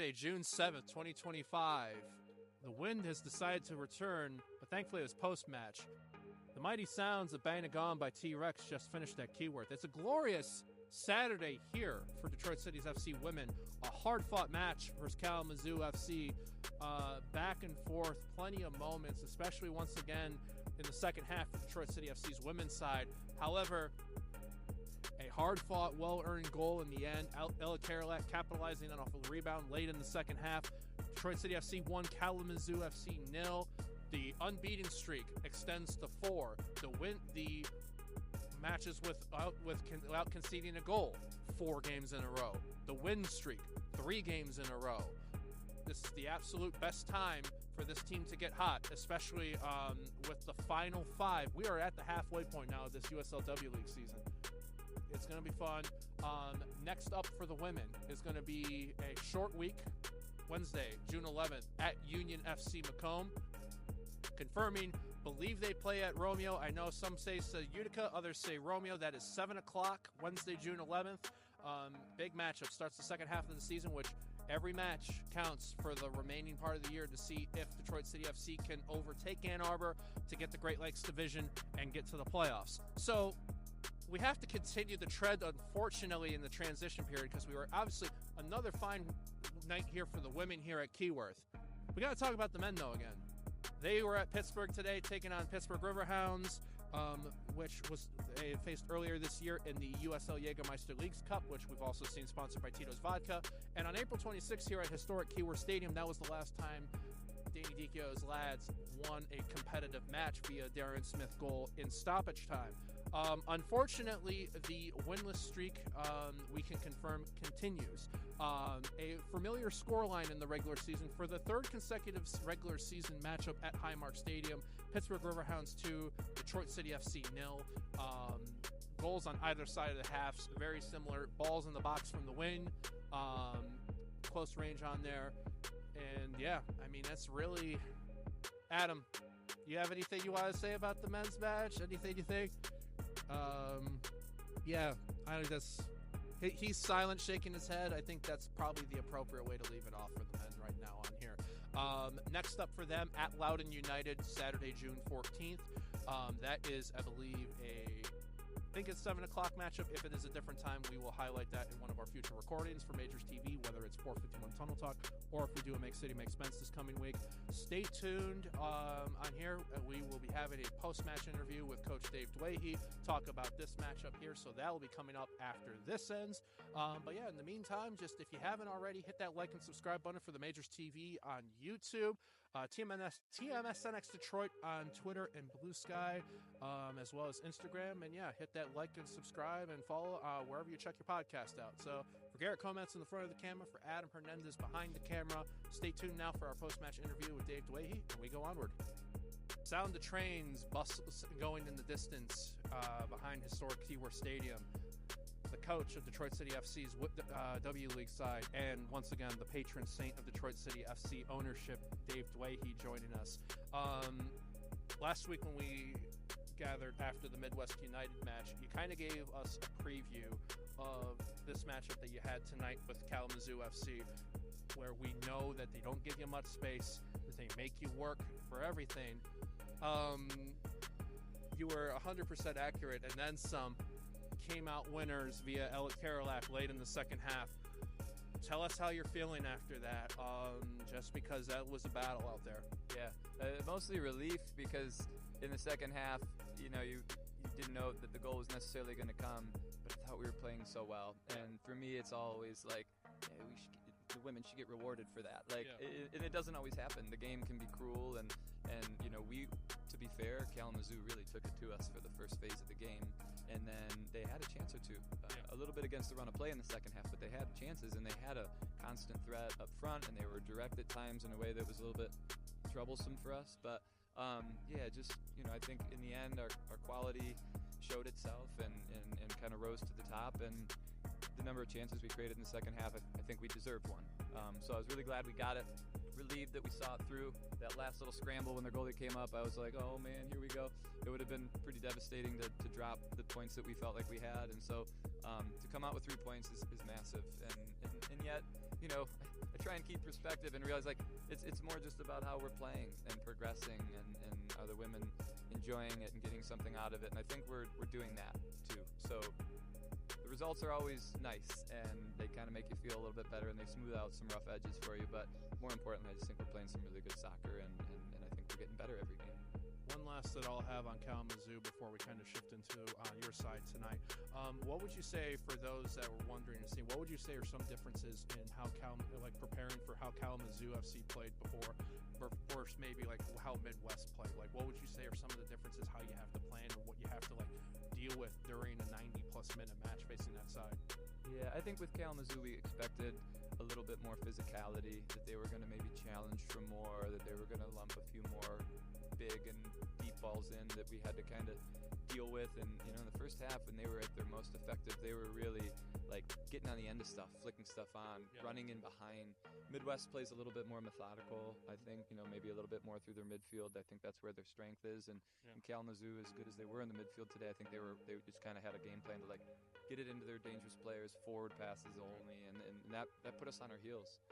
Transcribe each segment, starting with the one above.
Wednesday, June 7th, 2025. The wind has decided to return, but thankfully it was post-match. The mighty sounds of Bang Gone by T-Rex just finished at Keyworth. It's a glorious Saturday here for Detroit City FC women. A hard-fought match versus Kalamazoo FC. Back and forth, plenty of moments, especially once again in the second half for Detroit City FC's women's side. However, a hard-fought, well-earned goal in the end. Ella Karolak capitalizing on off a rebound late in the second half. Detroit City FC 1, Kalamazoo FC 0. The unbeaten streak extends to 4. The matches without conceding a goal, 4 games in a row. The win streak, 3 games in a row. This is the absolute best time for this team to get hot, especially with the final 5. We are at the halfway point now of this USLW League season. It's going to be fun. Next up for the women is going to be a short week, Wednesday, June 11th, at Union FC Macomb. Confirming, believe they play at Romeo. I know some say Utica, others say Romeo. That is 7 o'clock, Wednesday, June 11th. Big matchup. Starts the second half of the season, which every match counts for the remaining part of the year to see if Detroit City FC can overtake Ann Arbor to get the Great Lakes Division and get to the playoffs. So we have to continue the trend, unfortunately, in the transition period, because we were obviously another fine night here for the women here at Keyworth. We got to talk about the men, though, again. They were at Pittsburgh today, taking on Pittsburgh Riverhounds, which was they faced earlier this year in the USL Jägermeister Leagues Cup, which we've also seen sponsored by Tito's Vodka. And on April 26th here at historic Keyworth Stadium, that was the last time Danny Dicchio's lads won a competitive match via Darren Smith goal in stoppage time. Unfortunately, the winless streak, we can confirm, continues. A familiar scoreline in the regular season for the 3rd consecutive regular season matchup at Highmark Stadium. Pittsburgh Riverhounds 2, Detroit City FC 0. Goals on either side of the halves, very similar. Balls in the box from the wing. Close range on there. And yeah, I mean, that's really... Adam, you have anything you want to say about the men's match? Anything you think? Yeah, I think that's... He's silent, shaking his head. I think that's probably the appropriate way to leave it off for the men right now on here. Next up for them, at Loudoun United, Saturday, June 14th. That is, I believe, I think it's 7 o'clock matchup. If it is a different time, we will highlight that in one of our future recordings for Majors TV, whether it's 451 Tunnel Talk or if we do a Make City Make Spence this coming week. Stay tuned on here. We will be having a post-match interview with Coach David Dwaihy, talk about this matchup here. So that will be coming up after this ends. But yeah, in the meantime, just if you haven't already, hit that like and subscribe button for the Majors TV on YouTube. TMSNX Detroit on Twitter and Blue Sky, as well as Instagram. And yeah, hit that like and subscribe and follow wherever you check your podcast out. So for Garret Comets in the front of the camera, for Adam Hernandez behind the camera, stay tuned now for our post-match interview with Dave Dwaihy, and we go onward. Sound the trains, bus going in the distance behind historic Keyworth Stadium. The coach of Detroit City FC's W League side, and once again, the patron saint of Detroit City FC ownership, Dave Dwaihy, joining us. Last week when we gathered after the Midwest United match, you kind of gave us a preview of this matchup that you had tonight with Kalamazoo FC, where we know that they don't give you much space, that they make you work for everything. You were 100% accurate, and then some. Came out winners via Ella Karolak late in the second half. Tell us how you're feeling after that, just because that was a battle out there. Yeah, mostly relief, because in the second half, you didn't know that the goal was necessarily going to come, but I thought we were playing so well. And for me, it's always like, hey, the women should get rewarded for that. And it doesn't always happen. The game can be cruel, and to be fair, Kalamazoo really took it to us for the first phase of the game, and then they had a chance or two. A little bit against the run of play in the second half, but they had chances, and they had a constant threat up front, and they were direct at times in a way that was a little bit troublesome for us. But I think in the end our quality showed itself and kind of rose to the top, and the number of chances we created in the second half, I think we deserved one. So I was really glad we got it. relieved that we saw it through. That last little scramble when their goalie came up, I was like, oh man, here we go. It would have been pretty devastating to drop the points that we felt like we had. And so to come out with 3 points is massive. And yet, you know, I try and keep perspective and realize like it's more just about how we're playing and progressing and are the women enjoying it and getting something out of it. And I think we're doing that too. So the results are always nice and they kind of make you feel a little bit better and they smooth out some rough edges for you. But more importantly, I just think we're playing some really good soccer and I think we're getting better every game. One last that I'll have on Kalamazoo before we kind of shift into your side tonight. What would you say for those that were wondering and seeing, what would you say are some differences in how preparing for how Kalamazoo FC played before maybe like how Midwest played? Like what would you say are some of the differences, how you have to plan or what you have to like deal with during a 90-plus minute match facing that side? Yeah, I think with Kalamazoo we expected a little bit more physicality, that they were going to maybe challenge for more, that they were going to lump a few more big and deep balls in that we had to kind of deal with. And you know, in the first half when they were at their most effective, they were really like getting on the end of stuff, flicking stuff on, running in behind. Midwest plays a little bit more methodical, I think, you know, maybe a little bit more through their midfield. I think that's where their strength is. And Kalamazoo, as good as they were in the midfield today, I think they just kind of had a game plan to like get it into their dangerous players, forward passes only, and that put us on our heels.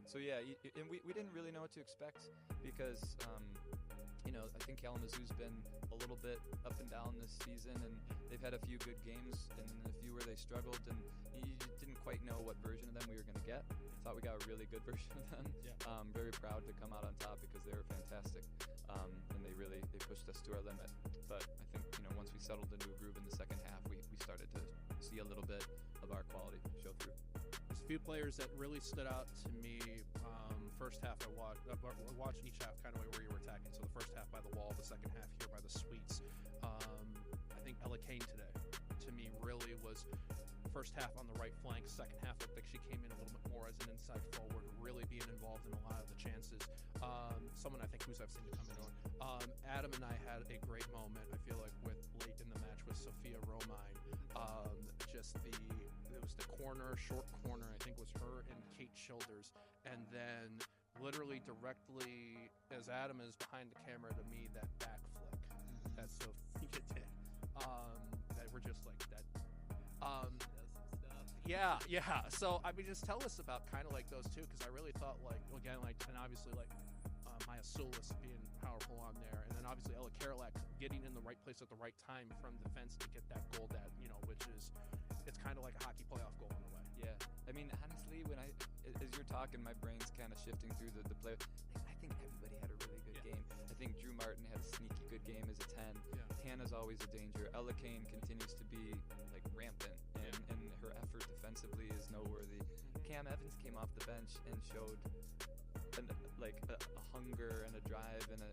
So yeah, and we didn't really know what to expect because you know, I think Kalamazoo's been a little bit up and down this season, and they've had a few good games and a few where they struggled, and you didn't quite know what version of them we were going to get. Thought we got a really good version of them. Very proud to come out on top because they were fantastic, and they pushed us to our limit. But I think, you know, once we settled into a groove in the second half, we started to see a little bit of our quality show through. There's a few players that really stood out to me. First half I watched each half kind of where you were attacking. So the first half by the wall, the second half here by the Sweets. I think Ella Kane today, to me, really was first half on the right flank. Second half, I think she came in a little bit more as an inside forward, really being involved in a lot of the chances. Someone I think who's I've seen to come in on. Adam and I had a great moment, I feel like, with late in the match with Sophia Romine. It was the short corner, I think was her and Kate Childers. And then literally directly as Adam is behind the camera to me, that back flick that Sophia did. That we're just like that. Yeah. So I mean, just tell us about kind of like those two, because I really thought like, again, like, and obviously like Maya Sulis being powerful on there, and then obviously Ella Karolak getting in the right place at the right time from defense to get that goal, that, you know, which is, it's kind of like a hockey playoff goal in a way. Yeah, I mean, honestly, as you're talking, my brain's kind of shifting through the play. I think everybody had a really good game. I think Drew Martin had a sneaky good game as a 10. Hannah's always a danger. Ella Kane continues to be like rampant, and her effort defensively is noteworthy. Cam Evans came off the bench and showed a hunger and a drive and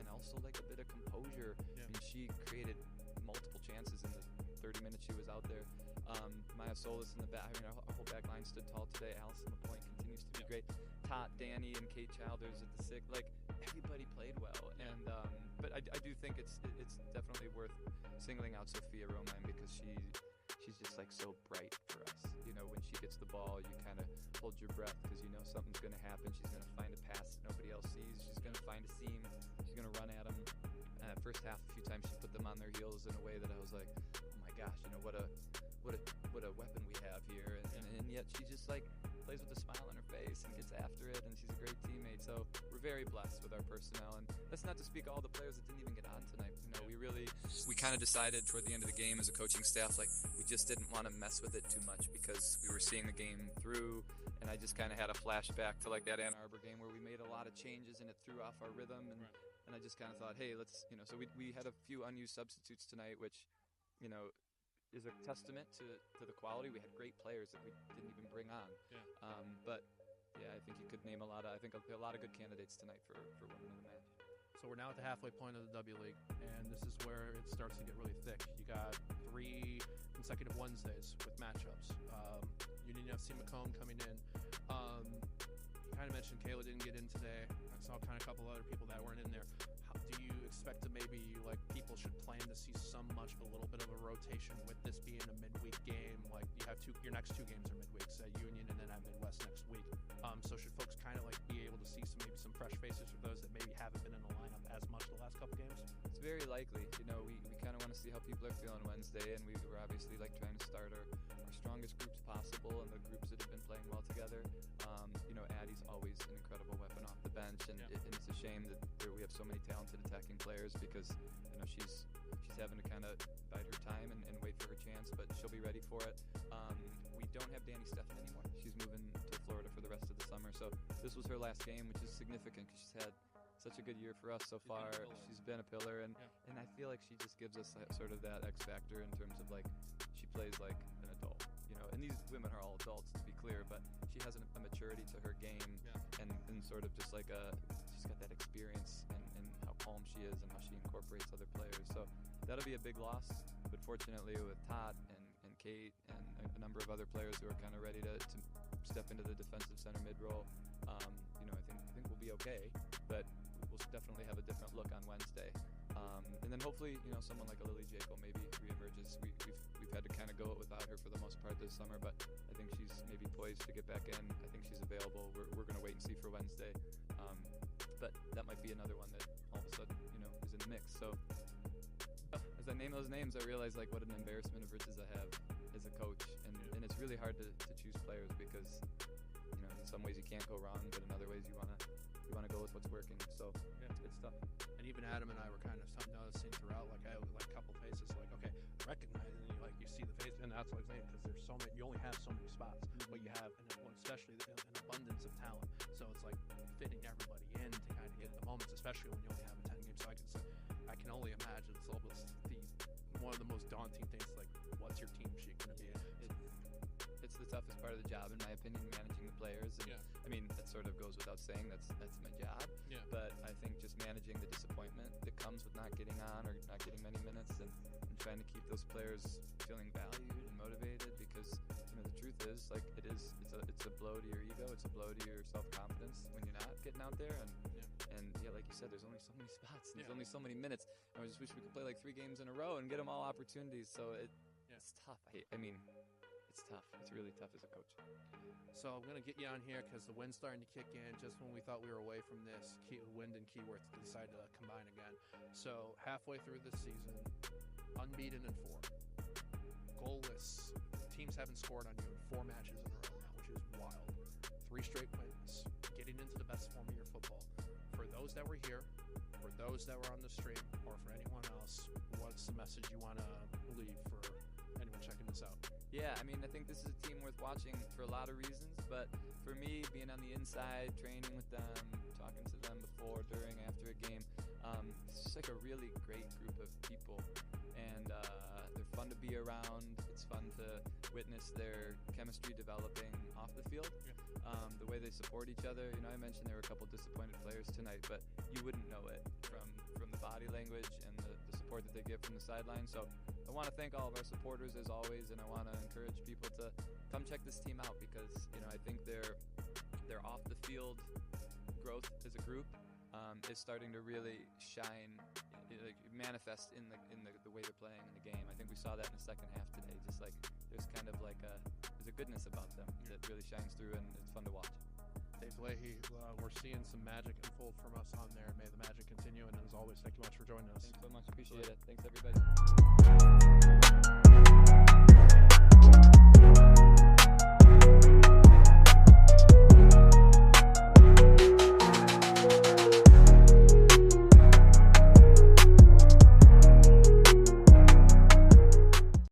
also like a bit of composure. I mean, she created multiple chances in the 30 minutes she was out there. Maya Solis in the back. I mean, our whole back line stood tall today. Allison LaPointe continues to be great. Tot, Danny, and Kate Childers at the six. Like, everybody played well. And but I do think it's definitely worth singling out Sophia Romine, because she's just like so bright for us. You know, when she gets the ball, you kind of hold your breath because you know something's going to happen. She's going to find a pass that nobody else sees. She's going to find a seam. She's going to run at them. First half, a few times she put them on their heels in a way that I was like, oh my gosh, you know, what a weapon we have here. And yet she just like plays with a smile on her face and gets after it, and she's a great teammate. So we're very blessed with our personnel, and that's not to speak of all the players that didn't even get on tonight. You know, we kind of decided toward the end of the game as a coaching staff, like, we just didn't want to mess with it too much because we were seeing the game through, and I just kind of had a flashback to like that Ann Arbor game where we made a lot of changes and it threw off our rhythm, and I just kind of thought, hey, let's, you know, so we had a few unused substitutes tonight, which, you know, is a testament to the quality. We had great players that we didn't even bring on. But yeah, I think you could name a lot of good candidates tonight for women in the match. So we're now at the halfway point of the W League, and this is where it starts to get really thick. You got 3 consecutive Wednesdays with matchups. Union FC Macomb coming in. You kind of mentioned Kayla didn't get in today. I saw kind of a couple other people that weren't in there. How do you expect to maybe, like, people should plan to see a little bit of a rotation with this being a midweek game? Like you have your next 2 games are midweeks at Union and then at Midwest next week. So should folks kind of like be able to see some fresh faces for those that maybe haven't been in the lineup as much the last couple games? It's very likely. You know, we kind of want to see how people are feeling Wednesday, and we're obviously like trying to start our strongest groups possible and the groups that have been playing well together. You know, Addie's always an incredible weapon off the bench, and, and it's a shame that we have so many talented attacking players because, you know, she's having to kind of bide her time and wait for her chance, but she'll be ready for it. We don't have Danny Steffen anymore. She's moving to Florida for the rest of the summer, so this was her last game, which is significant because she's had such a good year for us so far. She's been a pillar, and I feel like she just gives us sort of that X factor in terms of like she plays like an adult, you know. And these women are all adults, to be clear, but she has a maturity to her game, and sort of just like she's got that experience and how calm she is and how she incorporates other players. So that'll be a big loss. But fortunately, with Tot and Kate and a number of other players who are kind of ready to step into the defensive center mid role, you know, I think we'll be okay. But we'll definitely have a different look on Wednesday. And then hopefully, you know, someone like a Lily Jacob maybe reemerges. We've had to kind of go it without her for the most part this summer, but I think she's maybe poised to get back in. I think she's available. We're going to wait and see for Wednesday. But that might be another one that all of a sudden, you know, is in the mix. So as I name those names, I realize like what an embarrassment of riches I have as a coach, and it's really hard to choose players because, you know, in some ways you can't go wrong, but in other ways you want to go with what's working. So it's tough. And even Adam and I were kind of noticing throughout, like I like a couple faces, like okay, recognizing you see the face, and that's what I'm saying, because there's so many, you only have so many spots, but you have, especially an abundance of talent. So it's like fitting everybody in to kind of get the moments, especially when you only have a 10 game cycle. So I can only imagine it's almost one of the most daunting things. Like, what's your team sheet going to be? It's the toughest part of the job, in my opinion, managing the players. And I mean, that sort of goes without saying. That's my job. But I think just managing the disappointment that comes with not getting on or not getting many minutes, and trying to keep those players feeling valued and motivated, because, you know, the truth is, like, it's a blow to your ego, it's a blow to your self-confidence when you're not getting out there, and like you said, there's only so many spots, and there's only so many minutes, and I just wish we could play like 3 games in a row and get them all opportunities. So it's tough. I mean, it's tough. It's really tough as a coach. So I'm going to get you on here because the wind's starting to kick in just when we thought we were away from this. Wind and Keyworth decided to combine again. So halfway through this season, unbeaten in 4. Goalless. Teams haven't scored on you in 4 matches in a row now, which is wild. 3 straight wins. Getting into the best form of your football. For those that were here, for those that were on the stream, or for anyone else, what's the message you want to leave for anyone checking this out? Yeah, I mean, I think this is a team worth watching for a lot of reasons, but for me, being on the inside, training with them, talking to them before, during, after a game, it's just like a really great group of people, and they're fun to be around. It's fun to witness their chemistry developing off the field. The way they support each other. You know, I mentioned there were a couple disappointed players tonight, but you wouldn't know it from the body language and the support that they give from the sideline. So I want to thank all of our supporters as always, and I want to encourage people to come check this team out, because, you know, I think their off the field growth as a group is starting to really shine, manifest in the way they're playing in the game. I think we saw that in the second half today. Just like there's kind of like there's a goodness about them that really shines through, and it's fun to watch. David Dwaihy, we're seeing some magic unfold from us on there. May the magic continue, and as always, thank you much for joining us. Thanks so much. Appreciate it. Thanks, everybody.